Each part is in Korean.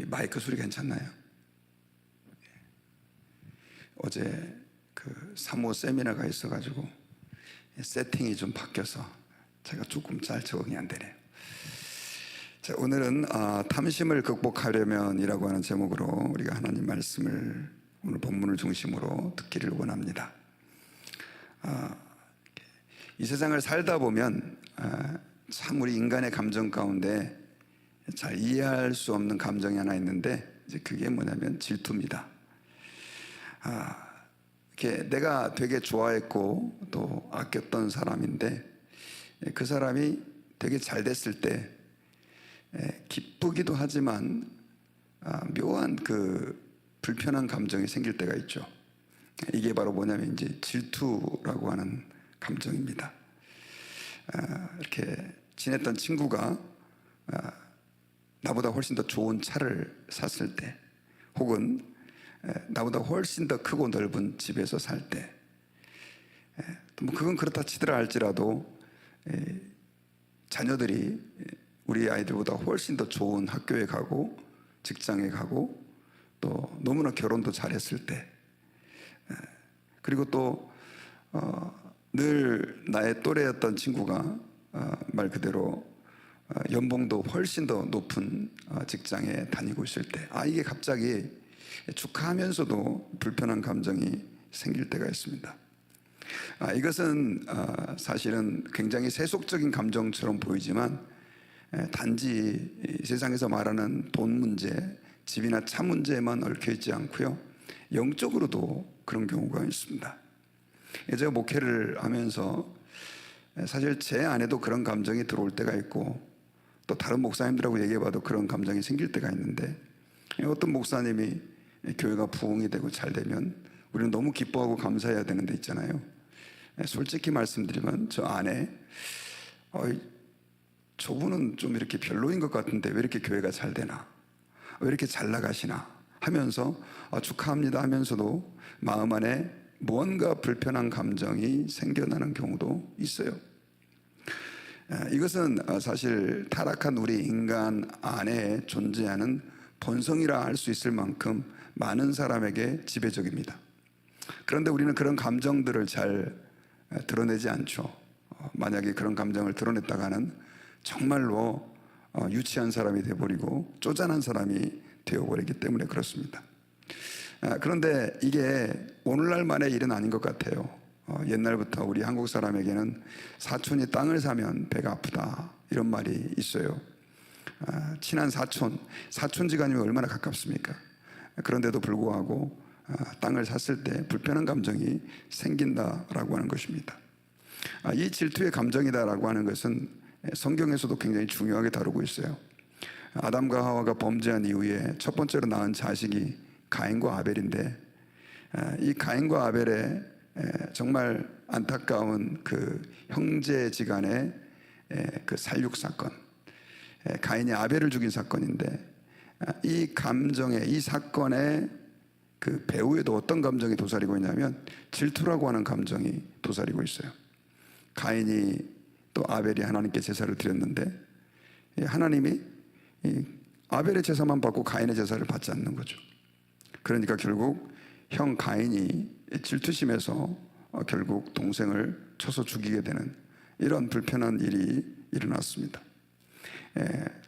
마이크 소리 괜찮나요? 어제 그 사모 세미나가 있어가지고 세팅이 좀 바뀌어서 제가 조금 잘 적응이 안 되네요. 자, 오늘은 탐심을 극복하려면이라고 하는 제목으로 우리가 하나님 말씀을 오늘 본문을 중심으로 듣기를 원합니다. 이 세상을 살다 보면 참 우리 인간의 감정 가운데 잘 이해할 수 없는 감정이 하나 있는데 이제 그게 뭐냐면 질투입니다. 이렇게 내가 되게 좋아했고 또 아꼈던 사람인데 그 사람이 되게 잘 됐을 때 기쁘기도 하지만 묘한 그 불편한 감정이 생길 때가 있죠. 이게 바로 뭐냐면 이제 질투라고 하는 감정입니다. 이렇게 지냈던 친구가 나보다 훨씬 더 좋은 차를 샀을 때, 혹은 나보다 훨씬 더 크고 넓은 집에서 살 때, 뭐 그건 그렇다 치더라 할지라도 자녀들이 우리 아이들보다 훨씬 더 좋은 학교에 가고 직장에 가고 또 너무나 결혼도 잘했을 때, 그리고 또 늘 나의 또래였던 친구가 말 그대로 연봉도 훨씬 더 높은 직장에 다니고 있을 때, 이게 갑자기 축하하면서도 불편한 감정이 생길 때가 있습니다. 이것은 사실은 굉장히 세속적인 감정처럼 보이지만 단지 세상에서 말하는 돈 문제, 집이나 차 문제에만 얽혀 있지 않고요, 영적으로도 그런 경우가 있습니다. 제가 목회를 하면서 사실 제 안에도 그런 감정이 들어올 때가 있고 또 다른 목사님들하고 얘기해봐도 그런 감정이 생길 때가 있는데, 어떤 목사님이 교회가 부흥이 되고 잘 되면 우리는 너무 기뻐하고 감사해야 되는 데 있잖아요. 솔직히 말씀드리면 저 안에 저분은 좀 이렇게 별로인 것 같은데 왜 이렇게 교회가 잘 되나, 왜 이렇게 잘 나가시나 하면서 축하합니다 하면서도 마음 안에 무언가 불편한 감정이 생겨나는 경우도 있어요. 이것은 사실 타락한 우리 인간 안에 존재하는 본성이라 할 수 있을 만큼 많은 사람에게 지배적입니다. 그런데 우리는 그런 감정들을 잘 드러내지 않죠. 만약에 그런 감정을 드러냈다가는 정말로 유치한 사람이 되어버리고 쪼잔한 사람이 되어버리기 때문에 그렇습니다. 그런데 이게 오늘날만의 일은 아닌 것 같아요. 옛날부터 우리 한국 사람에게는 사촌이 땅을 사면 배가 아프다 이런 말이 있어요. 친한 사촌지간이면 얼마나 가깝습니까? 그런데도 불구하고 땅을 샀을 때 불편한 감정이 생긴다라고 하는 것입니다. 이 질투의 감정이다라고 하는 것은 성경에서도 굉장히 중요하게 다루고 있어요. 아담과 하와가 범죄한 이후에 첫 번째로 낳은 자식이 가인과 아벨인데, 이 가인과 아벨의 정말 안타까운 그 형제지간의 그 살육 사건, 가인이 아벨을 죽인 사건인데, 이 감정에, 이 사건의 그 배후에도 어떤 감정이 도사리고 있냐면 질투라고 하는 감정이 도사리고 있어요. 가인이 또 아벨이 하나님께 제사를 드렸는데 하나님이 아벨의 제사만 받고 가인의 제사를 받지 않는 거죠. 그러니까 결국 형 가인이 질투심에서 결국 동생을 쳐서 죽이게 되는 이런 불편한 일이 일어났습니다.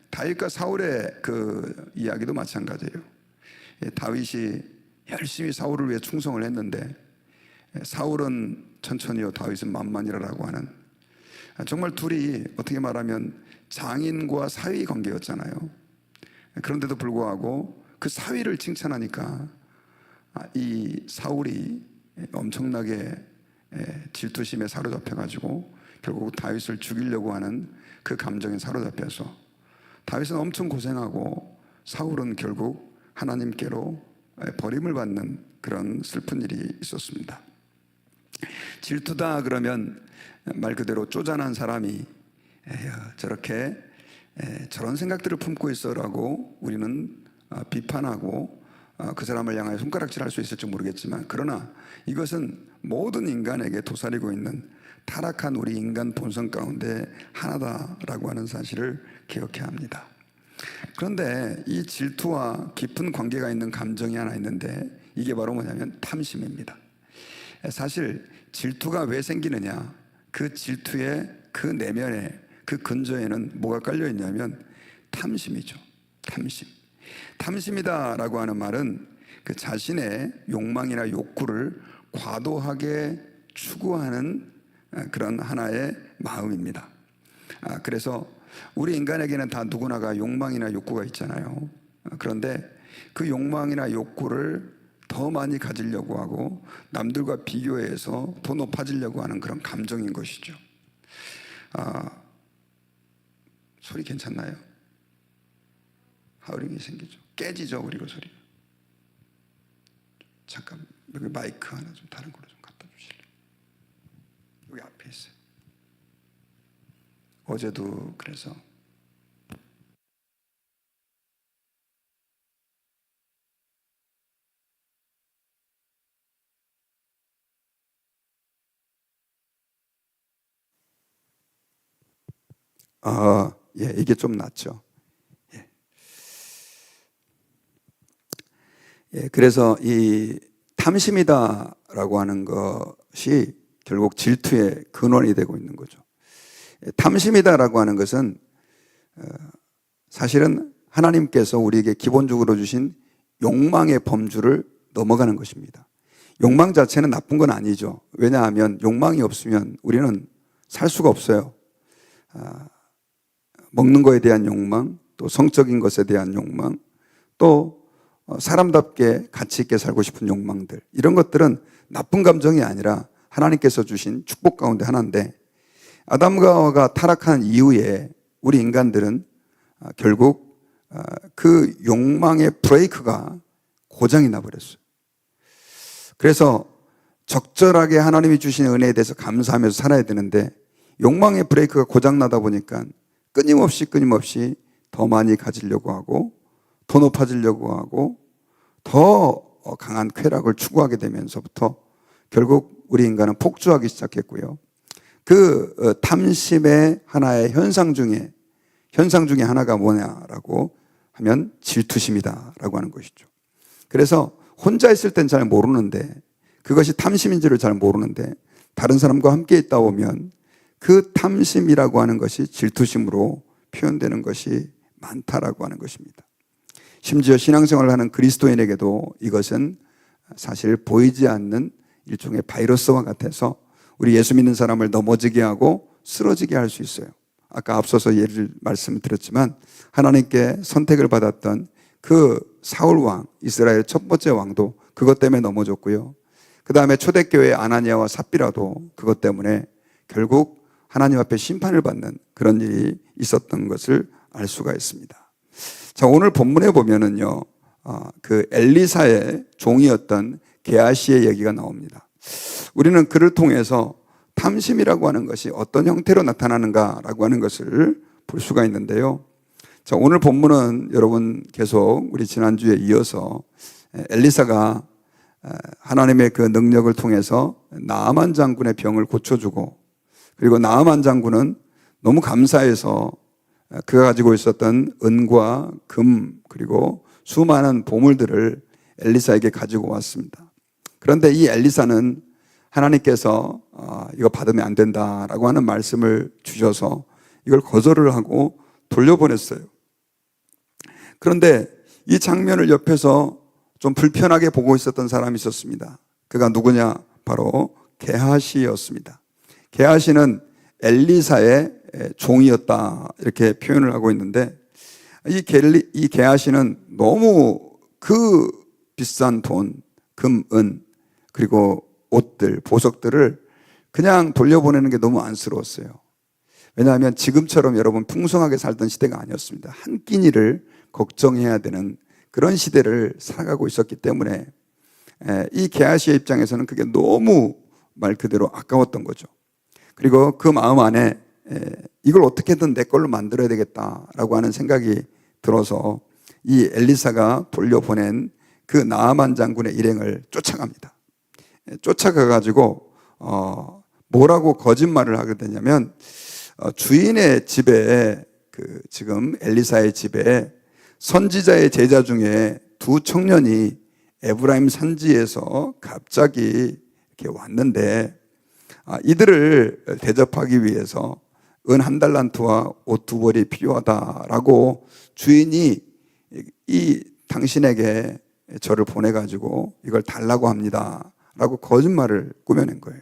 다윗과 사울의 그 이야기도 마찬가지예요. 다윗이 열심히 사울을 위해 충성을 했는데 사울은 천천히요 다윗은 만만이라고 하는, 정말 둘이 어떻게 말하면 장인과 사위 관계였잖아요. 그런데도 불구하고 그 사위를 칭찬하니까 이 사울이 엄청나게 질투심에 사로잡혀가지고 결국 다윗을 죽이려고 하는 그 감정에 사로잡혀서 다윗은 엄청 고생하고 사울은 결국 하나님께로 버림을 받는 그런 슬픈 일이 있었습니다. 질투다 그러면 말 그대로 쪼잔한 사람이 저렇게 저런 생각들을 품고 있어라고 우리는 비판하고 그 사람을 향하여 손가락질할 수 있을지 모르겠지만, 그러나 이것은 모든 인간에게 도사리고 있는 타락한 우리 인간 본성 가운데 하나다라고 하는 사실을 기억해야 합니다. 그런데 이 질투와 깊은 관계가 있는 감정이 하나 있는데 이게 바로 뭐냐면 탐심입니다. 사실 질투가 왜 생기느냐, 그 질투의 그 내면에, 그 근저에는 뭐가 깔려 있냐면 탐심이죠. 탐심. 탐심이다라고 하는 말은 그 자신의 욕망이나 욕구를 과도하게 추구하는 그런 하나의 마음입니다. 그래서 우리 인간에게는 다 누구나가 욕망이나 욕구가 있잖아요. 그런데 그 욕망이나 욕구를 더 많이 가지려고 하고 남들과 비교해서 더 높아지려고 하는 그런 감정인 것이죠. 소리 괜찮나요? 하우링이 생기죠. 깨지죠, 그리고 소리. 잠깐 여기 마이크 하나 좀 다른 걸로 좀 갖다 주실래요? 여기 앞에 있어요. 어제도 그래서 예, 이게 좀 낫죠. 예. 예, 그래서 이 탐심이다라고 하는 것이 결국 질투의 근원이 되고 있는 거죠. 탐심이다라고 하는 것은 사실은 하나님께서 우리에게 기본적으로 주신 욕망의 범주를 넘어가는 것입니다. 욕망 자체는 나쁜 건 아니죠. 왜냐하면 욕망이 없으면 우리는 살 수가 없어요. 먹는 것에 대한 욕망, 또 성적인 것에 대한 욕망, 또 사람답게 가치 있게 살고 싶은 욕망들, 이런 것들은 나쁜 감정이 아니라 하나님께서 주신 축복 가운데 하나인데, 아담과 하와가 타락한 이후에 우리 인간들은 결국 그 욕망의 브레이크가 고장이 나버렸어요. 그래서 적절하게 하나님이 주신 은혜에 대해서 감사하면서 살아야 되는데, 욕망의 브레이크가 고장나다 보니까 끊임없이 더 많이 가지려고 하고, 더 높아지려고 하고, 더 강한 쾌락을 추구하게 되면서부터 결국 우리 인간은 폭주하기 시작했고요. 그 탐심의 하나의 현상 중에 하나가 뭐냐라고 하면 질투심이다라고 하는 것이죠. 그래서 혼자 있을 땐 잘 모르는데, 그것이 탐심인지를 잘 모르는데, 다른 사람과 함께 있다 보면 그 탐심이라고 하는 것이 질투심으로 표현되는 것이 많다라고 하는 것입니다. 심지어 신앙생활을 하는 그리스도인에게도 이것은 사실 보이지 않는 일종의 바이러스와 같아서 우리 예수 믿는 사람을 넘어지게 하고 쓰러지게 할 수 있어요. 아까 앞서서 말씀드렸지만 하나님께 선택을 받았던 그 사울 왕, 이스라엘 첫 번째 왕도 그것 때문에 넘어졌고요. 그 다음에 초대교회 아나니아와 삽비라도 그것 때문에 결국 하나님 앞에 심판을 받는 그런 일이 있었던 것을 알 수가 있습니다. 자, 오늘 본문에 보면은요, 그 엘리사의 종이었던 게하시의 얘기가 나옵니다. 우리는 그를 통해서 탐심이라고 하는 것이 어떤 형태로 나타나는가라고 하는 것을 볼 수가 있는데요. 자, 오늘 본문은 여러분 계속 우리 지난주에 이어서 엘리사가 하나님의 그 능력을 통해서 나아만 장군의 병을 고쳐주고, 그리고 나아만 장군은 너무 감사해서 그가 가지고 있었던 은과 금 그리고 수많은 보물들을 엘리사에게 가지고 왔습니다. 그런데 이 엘리사는 하나님께서 이거 받으면 안 된다라고 하는 말씀을 주셔서 이걸 거절을 하고 돌려보냈어요. 그런데 이 장면을 옆에서 좀 불편하게 보고 있었던 사람이 있었습니다. 그가 누구냐? 바로 게하시였습니다. 게하시는 엘리사의 종이었다, 이렇게 표현을 하고 있는데, 이 게하시는 너무 그 비싼 돈, 금, 은, 그리고 옷들, 보석들을 그냥 돌려보내는 게 너무 안쓰러웠어요. 왜냐하면 지금처럼 여러분 풍성하게 살던 시대가 아니었습니다. 한 끼니를 걱정해야 되는 그런 시대를 살아가고 있었기 때문에 이 게하시의 입장에서는 그게 너무 말 그대로 아까웠던 거죠. 그리고 그 마음 안에 이걸 어떻게든 내 걸로 만들어야 되겠다라고 하는 생각이 들어서 이 엘리사가 돌려보낸 그 나아만 장군의 일행을 쫓아갑니다. 쫓아가가지고 뭐라고 거짓말을 하게 되냐면 주인의 집에 지금 엘리사의 집에 선지자의 제자 중에 두 청년이 에브라임 산지에서 갑자기 이렇게 왔는데, 이들을 대접하기 위해서 은 1달란트와 옷 2벌이 필요하다라고 주인이 이 당신에게 저를 보내가지고 이걸 달라고 합니다 라고 거짓말을 꾸며낸 거예요.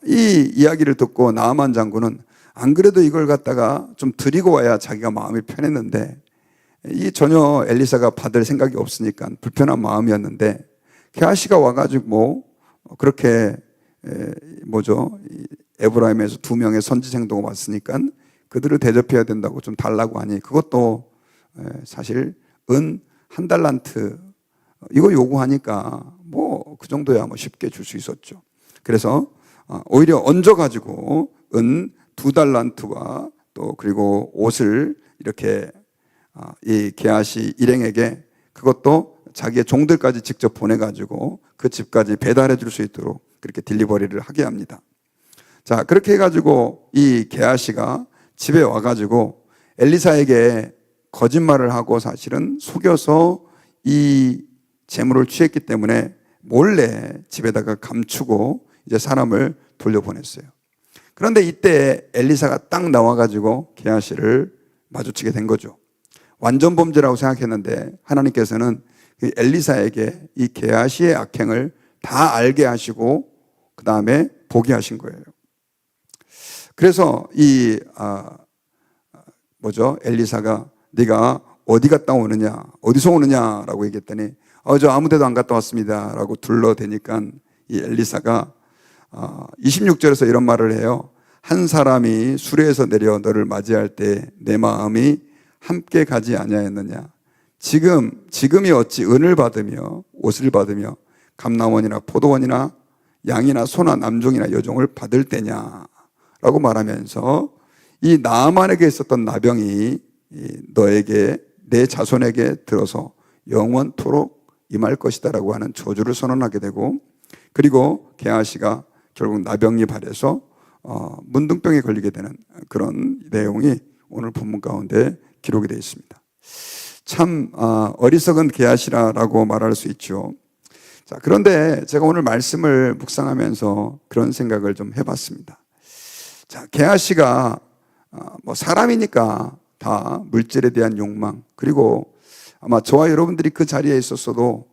이 이야기를 듣고 나아만 장군은 안 그래도 이걸 갖다가 좀 드리고 와야 자기가 마음이 편했는데, 이 전혀 엘리사가 받을 생각이 없으니까 불편한 마음이었는데, 게하시가 와가지고 그렇게 에브라임에서 2명의 선지생도가 왔으니까 그들을 대접해야 된다고 좀 달라고 하니, 그것도 사실 은 1달란트 이거 요구하니까 그 정도야 쉽게 줄 수 있었죠. 그래서 오히려 얹어가지고 은 2달란트와 또 그리고 옷을 이렇게 이 게하시 일행에게, 그것도 자기의 종들까지 직접 보내가지고 그 집까지 배달해 줄 수 있도록 그렇게 딜리버리를 하게 합니다. 자, 그렇게 해가지고 이 게하시가 집에 와가지고 엘리사에게 거짓말을 하고 사실은 속여서 이 재물을 취했기 때문에 몰래 집에다가 감추고 이제 사람을 돌려보냈어요. 그런데 이때 엘리사가 딱 나와가지고 게하시를 마주치게 된 거죠. 완전 범죄라고 생각했는데 하나님께서는 그 엘리사에게 이 게하시의 악행을 다 알게 하시고 그 다음에 보게 하신 거예요. 그래서 엘리사가 네가 어디 갔다 오느냐, 어디서 오느냐라고 얘기했더니 저 아무 데도 안 갔다 왔습니다 라고 둘러대니까 이 엘리사가 26절에서 이런 말을 해요. 한 사람이 수레에서 내려 너를 맞이할 때 내 마음이 함께 가지 아니하였느냐. 지금이 어찌 은을 받으며 옷을 받으며 감남원이나 포도원이나 양이나 소나 남종이나 여종을 받을 때냐 라고 말하면서 이 나아만에게 있었던 나병이 너에게 내 자손에게 들어서 영원토록 임할 것이다 라고 하는 저주를 선언하게 되고, 그리고 게하시가 결국 나병이 발해서 문둥병에 걸리게 되는 그런 내용이 오늘 본문 가운데 기록이 되어 있습니다. 참 어리석은 게하시라라고 말할 수 있죠. 자, 그런데 제가 오늘 말씀을 묵상하면서 그런 생각을 좀 해봤습니다. 자, 게하시가 사람이니까 다 물질에 대한 욕망, 그리고 아마 저와 여러분들이 그 자리에 있었어도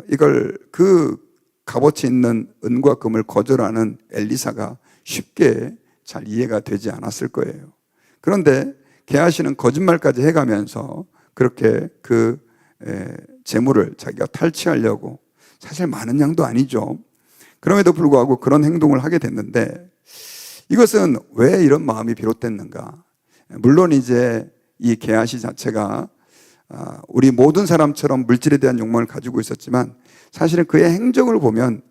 이걸 그 값어치 있는 은과 금을 거절하는 엘리사가 쉽게 잘 이해가 되지 않았을 거예요. 그런데 게하시는 거짓말까지 해가면서 그렇게 그 재물을 자기가 탈취하려고, 사실 많은 양도 아니죠. 그럼에도 불구하고 그런 행동을 하게 됐는데, 이것은 왜 이런 마음이 비롯됐는가? 물론 이제 이 게하시 자체가 우리 모든 사람처럼 물질에 대한 욕망을 가지고 있었지만, 사실은 그의 행적을 보면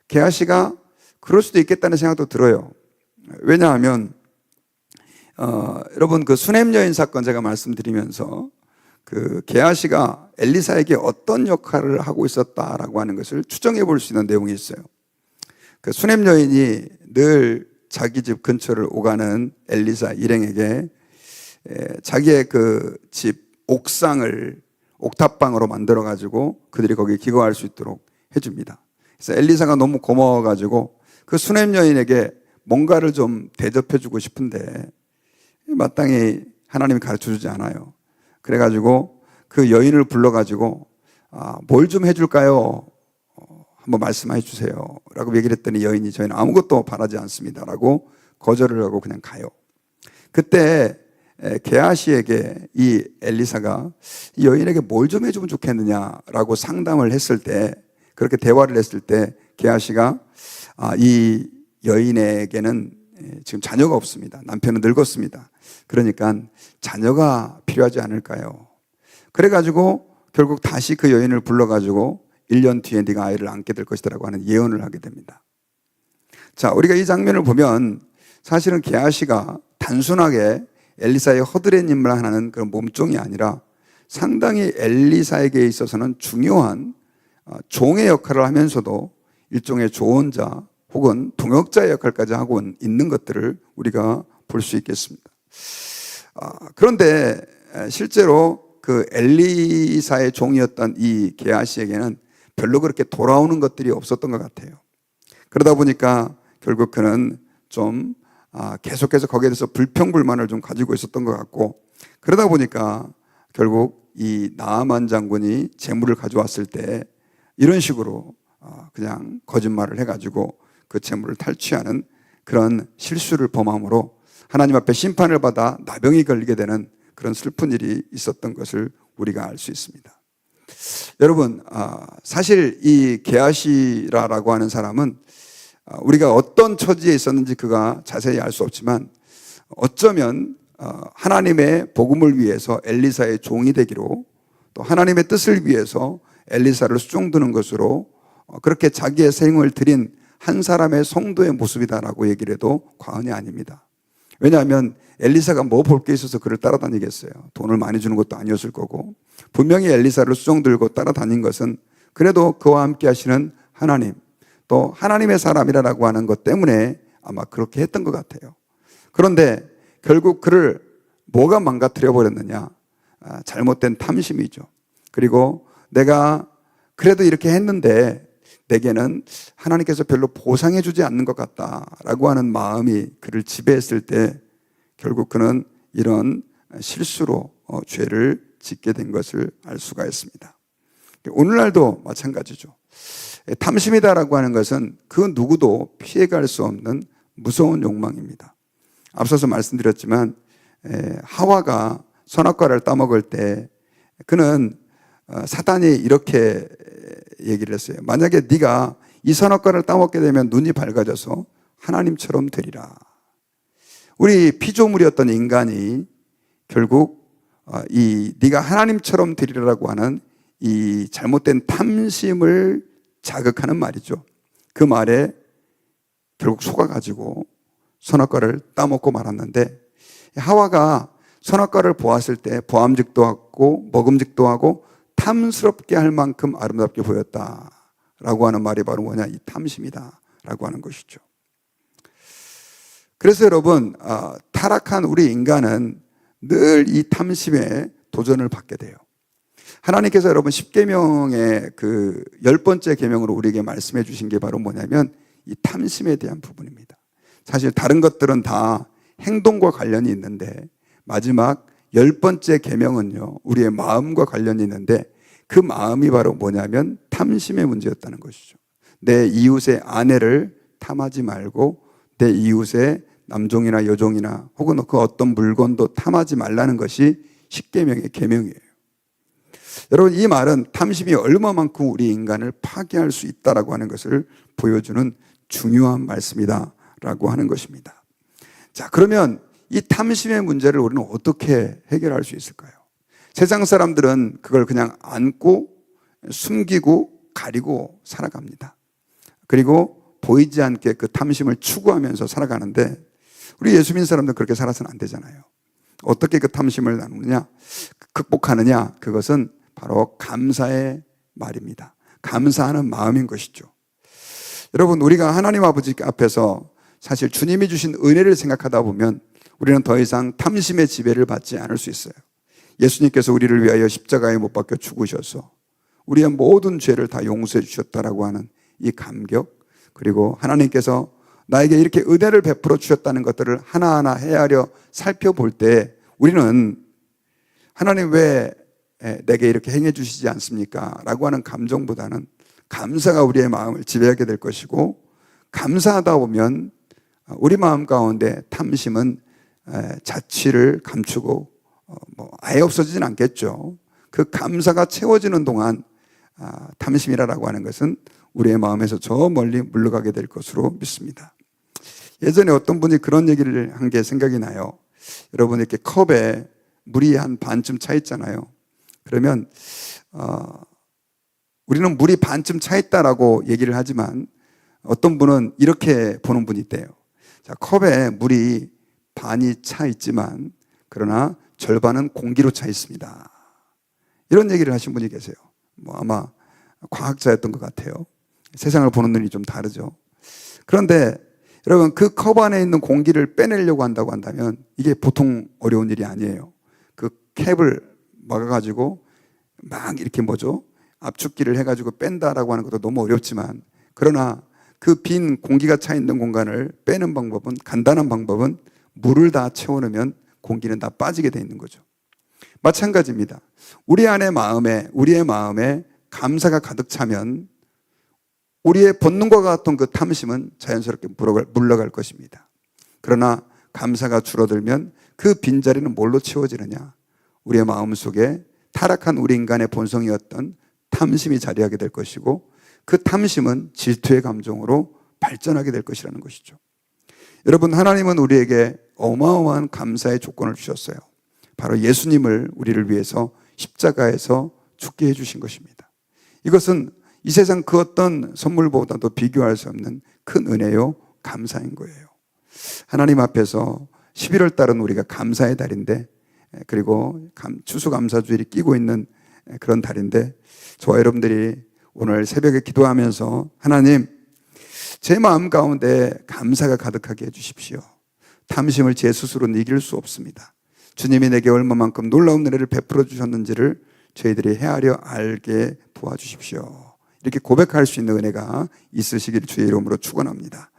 게하시가 그럴 수도 있겠다는 생각도 들어요. 왜냐하면 여러분 그 수넴 여인 사건 제가 말씀드리면서 그 게하시가 엘리사에게 어떤 역할을 하고 있었다라고 하는 것을 추정해 볼 수 있는 내용이 있어요. 그 수넴 여인이 늘 자기 집 근처를 오가는 엘리사 일행에게 자기의 그 집 옥상을 옥탑방으로 만들어 가지고 그들이 거기에 기거할 수 있도록 해줍니다. 그래서 엘리사가 너무 고마워가지고 그 수넴 여인에게 뭔가를 좀 대접해 주고 싶은데 마땅히 하나님이 가르쳐 주지 않아요. 그래가지고 그 여인을 불러가지고 뭘 좀 해줄까요? 한번 말씀해 주세요 라고 얘기를 했더니 여인이 저희는 아무것도 바라지 않습니다 라고 거절을 하고 그냥 가요. 그때 게하시에게 이 엘리사가 이 여인에게 뭘 좀 해주면 좋겠느냐라고 상담을 했을 때, 그렇게 대화를 했을 때 게하시가 이 여인에게는 지금 자녀가 없습니다. 남편은 늙었습니다. 그러니까 자녀가 필요하지 않을까요? 그래가지고 결국 다시 그 여인을 불러가지고 1년 뒤에 네가 아이를 안게 될 것이라고 하는 예언을 하게 됩니다. 자, 우리가 이 장면을 보면 사실은 게하시가 단순하게 엘리사의 허드렛 임을 하는 그런 몸종이 아니라 상당히 엘리사에게 있어서는 중요한 종의 역할을 하면서도 일종의 조언자 혹은 동역자의 역할까지 하고 있는 것들을 우리가 볼 수 있겠습니다. 그런데 실제로 그 엘리사의 종이었던 이 게하시에게는 별로 그렇게 돌아오는 것들이 없었던 것 같아요. 그러다 보니까 결국 그는 좀 계속해서 거기에 대해서 불평불만을 좀 가지고 있었던 것 같고, 그러다 보니까 결국 이 나아만 장군이 재물을 가져왔을 때 이런 식으로 그냥 거짓말을 해가지고 그 재물을 탈취하는 그런 실수를 범함으로 하나님 앞에 심판을 받아 나병이 걸리게 되는 그런 슬픈 일이 있었던 것을 우리가 알 수 있습니다. 여러분, 사실 이 게하시라라고 하는 사람은 우리가 어떤 처지에 있었는지 그가 자세히 알 수 없지만 어쩌면 하나님의 복음을 위해서 엘리사의 종이 되기로, 또 하나님의 뜻을 위해서 엘리사를 수종드는 것으로 그렇게 자기의 생을 드린 한 사람의 성도의 모습이다라고 얘기를 해도 과언이 아닙니다. 왜냐하면 엘리사가 뭐 볼 게 있어서 그를 따라다니겠어요. 돈을 많이 주는 것도 아니었을 거고, 분명히 엘리사를 수종들고 따라다닌 것은 그래도 그와 함께 하시는 하나님, 또 하나님의 사람이라고 하는 것 때문에 아마 그렇게 했던 것 같아요. 그런데 결국 그를 뭐가 망가뜨려 버렸느냐? 잘못된 탐심이죠. 그리고 내가 그래도 이렇게 했는데 내게는 하나님께서 별로 보상해 주지 않는 것 같다라고 하는 마음이 그를 지배했을 때 결국 그는 이런 실수로 죄를 짓게 된 것을 알 수가 있습니다. 오늘날도 마찬가지죠. 탐심이다라고 하는 것은 그 누구도 피해갈 수 없는 무서운 욕망입니다. 앞서서 말씀드렸지만 하와가 선악과를 따먹을 때 그는 사단이 이렇게 얘기를 했어요. 만약에 네가 이 선악과를 따먹게 되면 눈이 밝아져서 하나님처럼 되리라. 우리 피조물이었던 인간이 결국 네가 하나님처럼 되리라고 하는 이 잘못된 탐심을 자극하는 말이죠. 그 말에 결국 속아가지고 선악과를 따먹고 말았는데, 하와가 선악과를 보았을 때 보암직도 하고 먹음직도 하고 탐스럽게 할 만큼 아름답게 보였다라고 하는 말이 바로 뭐냐? 이 탐심이다라고 하는 것이죠. 그래서 여러분, 타락한 우리 인간은 늘 이 탐심에 도전을 받게 돼요. 하나님께서 여러분 10계명의 그 10번째 계명으로 우리에게 말씀해 주신 게 바로 뭐냐면 이 탐심에 대한 부분입니다. 사실 다른 것들은 다 행동과 관련이 있는데 마지막 10번째 계명은요, 우리의 마음과 관련이 있는데 그 마음이 바로 뭐냐면 탐심의 문제였다는 것이죠. 내 이웃의 아내를 탐하지 말고 내 이웃의 남종이나 여종이나 혹은 그 어떤 물건도 탐하지 말라는 것이 10계명의 계명이에요. 여러분, 이 말은 탐심이 얼마만큼 우리 인간을 파괴할 수 있다라고 하는 것을 보여주는 중요한 말씀이다라고 하는 것입니다. 자, 그러면 이 탐심의 문제를 우리는 어떻게 해결할 수 있을까요? 세상 사람들은 그걸 그냥 안고 숨기고 가리고 살아갑니다. 그리고 보이지 않게 그 탐심을 추구하면서 살아가는데 우리 예수 믿는 사람들은 그렇게 살아서는 안 되잖아요. 어떻게 그 탐심을 나누느냐, 극복하느냐, 그것은 바로 감사의 말입니다. 감사하는 마음인 것이죠. 여러분, 우리가 하나님 아버지 앞에서 사실 주님이 주신 은혜를 생각하다 보면 우리는 더 이상 탐심의 지배를 받지 않을 수 있어요. 예수님께서 우리를 위하여 십자가에 못 박혀 죽으셔서 우리의 모든 죄를 다 용서해 주셨다라고 하는 이 감격, 그리고 하나님께서 나에게 이렇게 은혜를 베풀어 주셨다는 것들을 하나하나 헤아려 살펴볼 때 우리는 하나님 왜 내게 이렇게 행해 주시지 않습니까? 라고 하는 감정보다는 감사가 우리의 마음을 지배하게 될 것이고, 감사하다 보면 우리 마음 가운데 탐심은 자취를 감추고 아예 없어지진 않겠죠. 그 감사가 채워지는 동안 탐심이라고 하는 것은 우리의 마음에서 저 멀리 물러가게 될 것으로 믿습니다. 예전에 어떤 분이 그런 얘기를 한 게 생각이 나요. 여러분, 이렇게 컵에 물이 한 반쯤 차 있잖아요. 그러면 우리는 물이 반쯤 차 있다라고 얘기를 하지만 어떤 분은 이렇게 보는 분이 있대요. 자, 컵에 물이 반이 차 있지만 그러나 절반은 공기로 차 있습니다. 이런 얘기를 하신 분이 계세요. 아마 과학자였던 것 같아요. 세상을 보는 눈이 좀 다르죠. 그런데 여러분, 그 컵 안에 있는 공기를 빼내려고 한다고 한다면 이게 보통 어려운 일이 아니에요. 그 캡을 막아가지고 막 이렇게 압축기를 해가지고 뺀다라고 하는 것도 너무 어렵지만, 그러나 그 빈 공기가 차 있는 공간을 빼는 방법은, 간단한 방법은 물을 다 채워넣으면 공기는 다 빠지게 돼 있는 거죠. 마찬가지입니다. 우리의 마음에 감사가 가득 차면 우리의 본능과 같은 그 탐심은 자연스럽게 물러갈 것입니다. 그러나 감사가 줄어들면 그 빈자리는 뭘로 채워지느냐? 우리의 마음속에 타락한 우리 인간의 본성이었던 탐심이 자리하게 될 것이고, 그 탐심은 질투의 감정으로 발전하게 될 것이라는 것이죠. 여러분, 하나님은 우리에게 어마어마한 감사의 조건을 주셨어요. 바로 예수님을 우리를 위해서 십자가에서 죽게 해주신 것입니다. 이것은 이 세상 그 어떤 선물보다도 비교할 수 없는 큰 은혜요, 감사인 거예요. 하나님 앞에서 11월 달은 우리가 감사의 달인데, 그리고 추수감사주일이 끼고 있는 그런 달인데, 저와 여러분들이 오늘 새벽에 기도하면서 하나님, 제 마음 가운데 감사가 가득하게 해주십시오. 탐심을 제 스스로는 이길 수 없습니다. 주님이 내게 얼마만큼 놀라운 은혜를 베풀어 주셨는지를 저희들이 헤아려 알게 도와주십시오. 이렇게 고백할 수 있는 은혜가 있으시기를 주의 이름으로 축원합니다.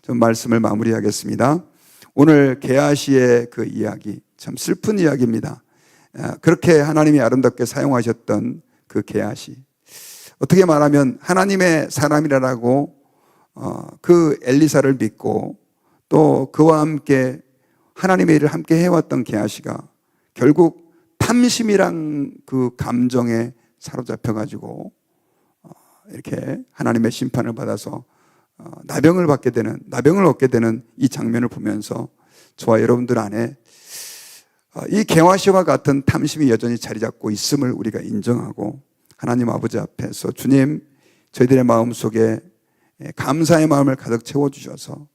좀 말씀을 마무리하겠습니다. 오늘 게하시의 그 이야기, 참 슬픈 이야기입니다. 그렇게 하나님이 아름답게 사용하셨던 그 게하시, 어떻게 말하면 하나님의 사람이라고 그 엘리사를 믿고 또 그와 함께 하나님의 일을 함께 해왔던 게하시가 결국 탐심이란 그 감정에 사로잡혀가지고 이렇게 하나님의 심판을 받아서 나병을 얻게 되는 이 장면을 보면서 저와 여러분들 안에 이 게하시와 같은 탐심이 여전히 자리 잡고 있음을 우리가 인정하고, 하나님 아버지 앞에서 주님, 저희들의 마음속에 감사의 마음을 가득 채워주셔서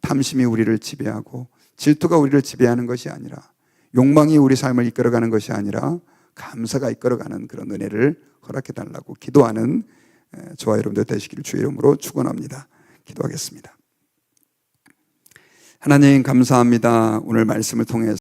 탐심이 우리를 지배하고 질투가 우리를 지배하는 것이 아니라, 욕망이 우리 삶을 이끌어가는 것이 아니라 감사가 이끌어가는 그런 은혜를 허락해달라고 기도하는 저와 여러분들 되시기를 주의 이름으로 축원합니다. 기도하겠습니다. 하나님 감사합니다. 오늘 말씀을 통해서